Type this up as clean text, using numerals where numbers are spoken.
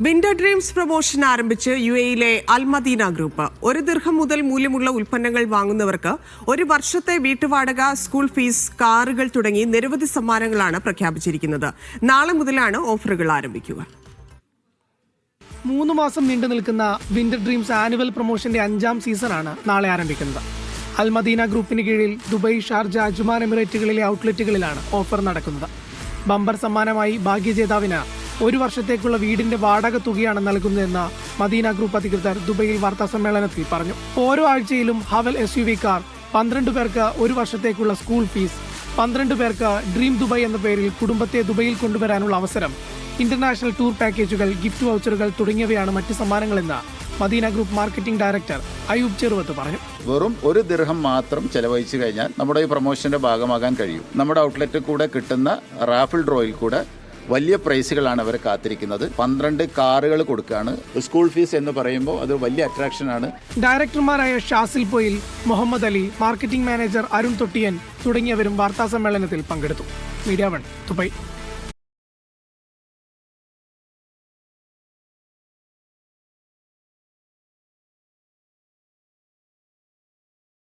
Winter dreams promotion ആരംഭിച്ച് യുഎഇയിലെ അൽ Medina group. 1 ദിർഹം മുതൽ മൂല്യമുള്ള ഉൽപ്പന്നങ്ങൾ വാങ്ങുന്നവർക്ക് 1 വർഷത്തെ വീട്ടുവാടക, സ്കൂൾ ഫീസ്, കാറുകൾ തുടങ്ങി നിരവധി സമ്മാനങ്ങളാണ് പ്രഖ്യാപിച്ചിരിക്കുന്നത്. നാളെ മുതലാണ് ഓഫറുകൾ ആരംഭിക്കുക. 3 മാസം നീണ്ടു നിൽക്കുന്ന വിന്റർ ഡ്രീംസ് ആനുവൽ പ്രൊമോഷന്റെ 5ാം സീസണാണ് നാളെ ആരംഭിക്കുന്നത്. അൽ മദീന ഗ്രൂപ്പിന് കീഴിൽ ദുബായ്, ഷാർജ, അജ്മാൻ എമിറേറ്റുകളിലെ ഔട്ട്ലെറ്റുകളിലാണ് ഓഫർ നടക്കുന്നത്. ബമ്പർ സമ്മാനമായി ഭാഗ്യജേതാവിന് 1 വർഷത്തേക്കുള്ള വീടിന്റെ വാടക തുകയാണ് നൽകുന്നതെന്ന് മദീന ഗ്രൂപ്പ് അധികൃതർ ദുബൈയിൽ വാർത്താസമ്മേളനത്തിൽ പറഞ്ഞു. ഓരോ ആഴ്ചയിലും ഹവൽ SUV കാർ, 12 പേർക്ക് 1 വർഷത്തേക്കുള്ള സ്കൂൾ ഫീസ്, 12 പേർക്ക് ഡ്രീം ദുബായ് എന്ന പേരിൽ കുടുംബത്തെ ദുബൈയിൽ കൊണ്ടുവരാനുള്ള അവസരം, ഇന്റർനാഷണൽ ടൂർ പാക്കേജുകൾ, ഗിഫ്റ്റ് വൗച്ചറുകൾ തുടങ്ങിയവയാണ് മറ്റ് സമ്മാനങ്ങളെന്ന് Madina group marketing director Ayub Cheruvath പറഞ്ഞു. വെറും 1 ദിർഹം മാത്രം ചെലവഴിച്ചു കഴിഞ്ഞാൽ നമ്മുടെ ഈ പ്രൊമോഷന്റെ ഭാഗമാകാൻ കഴിയും. നമ്മുടെ ഔട്ട്ലെറ്റിൽ കൂടെ കിട്ടുന്ന റാഫിൾ ഡ്രോയിൽ കൂടെ വലിയ പ്രൈസുകളാണ് അവർ കാത്തിരിക്കുന്നത്. 12 കാറുകൾ കൊടുക്കുകയാണ്. സ്കൂൾ ഫീസ് എന്ന് പറയുമ്പോൾ അത് വലിയ അട്രാക്ഷനാണ്. ഡയറക്ടർമാരായ ഷാസിൽ പോയിൽ, മുഹമ്മദ് അലി, മാർക്കറ്റിംഗ് മാനേജർ അരുൺ തൊട്ടിയൻ തുടങ്ങിയവരും വാർത്താസമ്മേളനത്തിൽ പങ്കെടുത്തു. Media 1 Dubai.